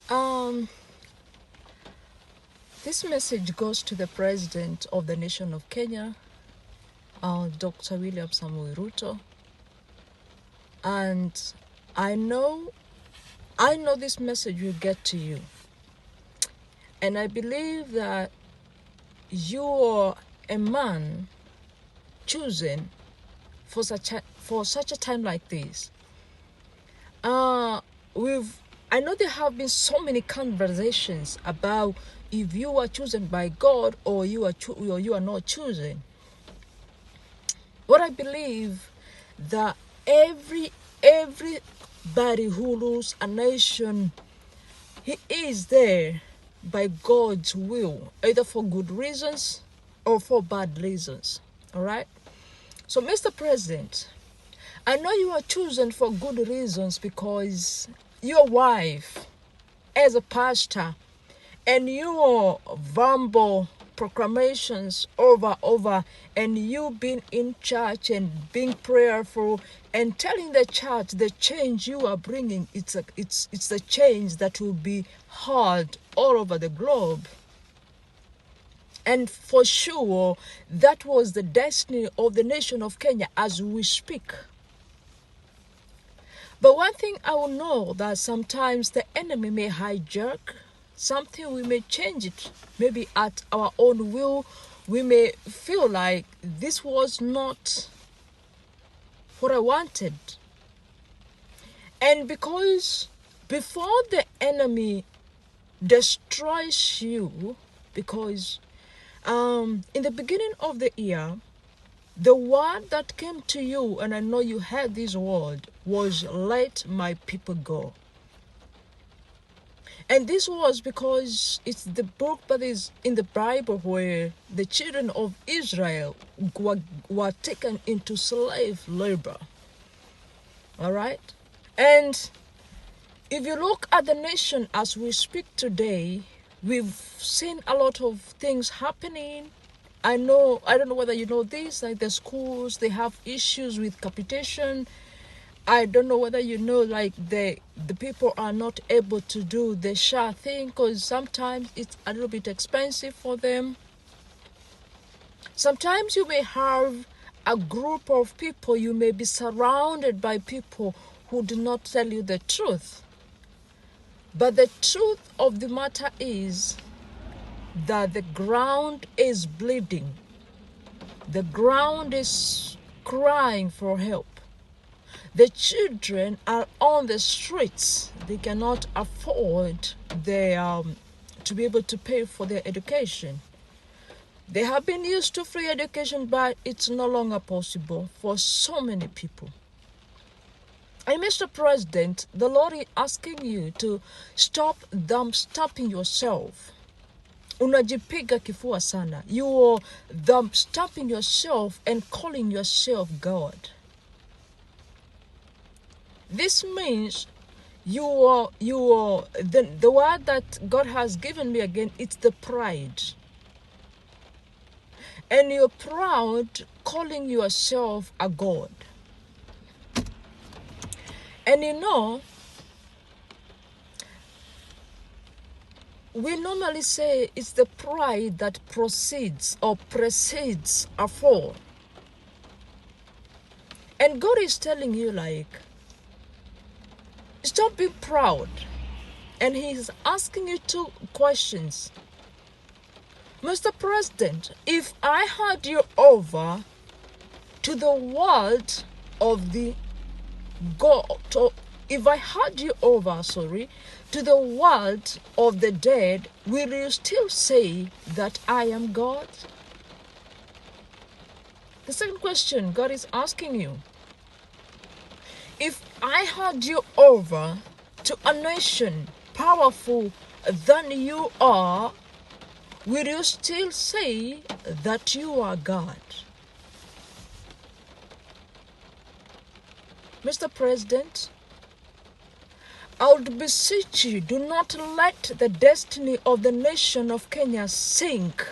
Um, this message goes to the President of the nation of Kenya, Dr. William Samoei Ruto, and I know this message will get to you, and I believe that you are a man chosen for such a time like this. I know there have been so many conversations about if you are chosen by God or you are not chosen. What I believe that everybody who rules a nation, he is there by God's will, either for good reasons or for bad reasons. All right. So, Mr. President, I know you are chosen for good reasons because your wife, as a pastor, and your verbal proclamations over, and you being in church and being prayerful and telling the church the change you are bringing, it's the change that will be heard all over the globe. And for sure, that was the destiny of the nation of Kenya as we speak. But one thing I will know that sometimes the enemy may hijack something, we may change it, maybe at our own will. We may feel like this was not what I wanted. And because before the enemy destroys you, because in the beginning of the year, the word that came to you, and I know you heard this word, was let my people go. And this was because it's the book that is in the Bible where the children of Israel were taken into slave labor. All right? And if you look at the nation as we speak today, we've seen a lot of things happening. I don't know whether you know this, like the schools, they have issues with capitation. I don't know whether you know, like the people are not able to do the SHA thing because sometimes it's a little bit expensive for them. Sometimes you may have a group of people, you may be surrounded by people who do not tell you the truth. But the truth of the matter is that the ground is bleeding. The ground is crying for help. The children are on the streets. They cannot afford to be able to pay for their education. They have been used to free education, but it's no longer possible for so many people. And Mr. President, the Lord is asking you to stop stopping yourself. Unajipiga kifua sana. You are stopping yourself and calling yourself God. This means you are the word that God has given me again, it's the pride. And you're proud calling yourself a God. And you know, we normally say it's the pride that precedes a fall. And God is telling you, like, stop being proud. And He's asking you two questions. Mr. President, if I hand you over to the world of the God, if I hand you over, to the world of the dead, will you still say that I am God? The second question God is asking you. If I hand you over to a nation powerful than you are, will you still say that you are God? Mr. President, I would beseech you, do not let the destiny of the nation of Kenya sink.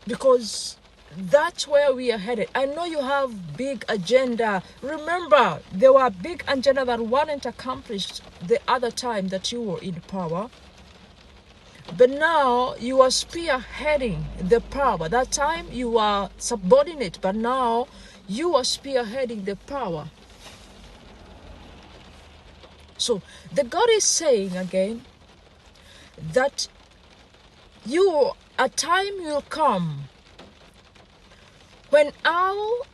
Because that's where we are headed. I know you have big agenda. Remember, there were big agenda that weren't accomplished the other time that you were in power. But now you are spearheading the power. That time you are subordinate, but now you are spearheading the power. So the God is saying again that a time will come when I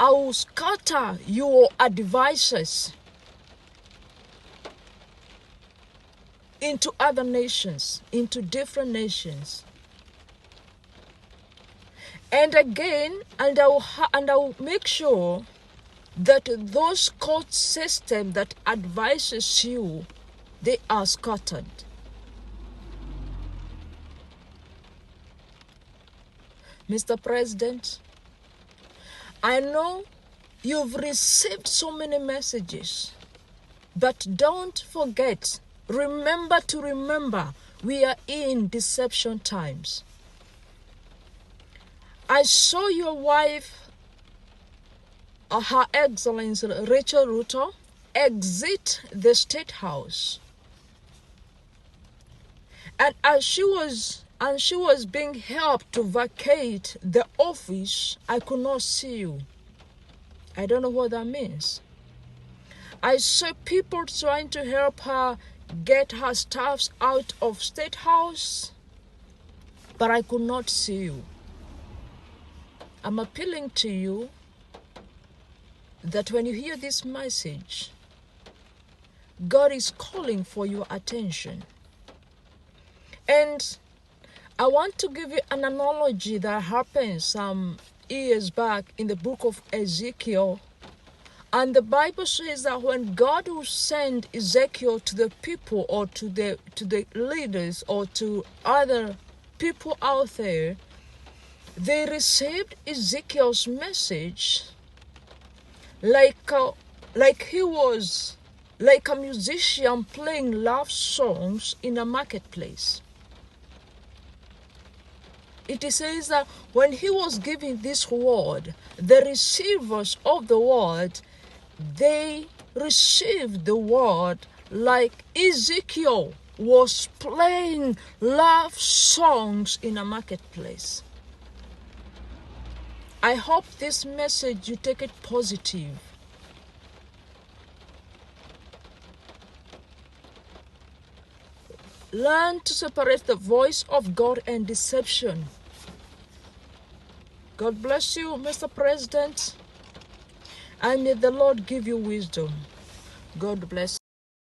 will scatter your advisors into other nations, into different nations. And again, and I will make sure that those court system that advises you, they are scattered. Mr. President, I know you've received so many messages, but don't forget, remember, we are in deception times. I saw your wife, Her Excellency Rachel Ruto, exit the State House. And as she was being helped to vacate the office, I could not see you. I don't know what that means. I saw people trying to help her get her stuffs out of State House, but I could not see you. I'm appealing to you that when you hear this message, God is calling for your attention. And I want to give you an analogy that happened some years back in the book of Ezekiel. And the Bible says that when God will send Ezekiel to the people or to the leaders or to other people out there, they received Ezekiel's message like he was like a musician playing love songs in a marketplace. It says that when he was giving this word, the receivers of the word, they received the word like Ezekiel was playing love songs in a marketplace. I hope this message, you take it positive. Learn to separate the voice of God and deception. God bless you, Mr. President, and may the Lord give you wisdom. God bless you.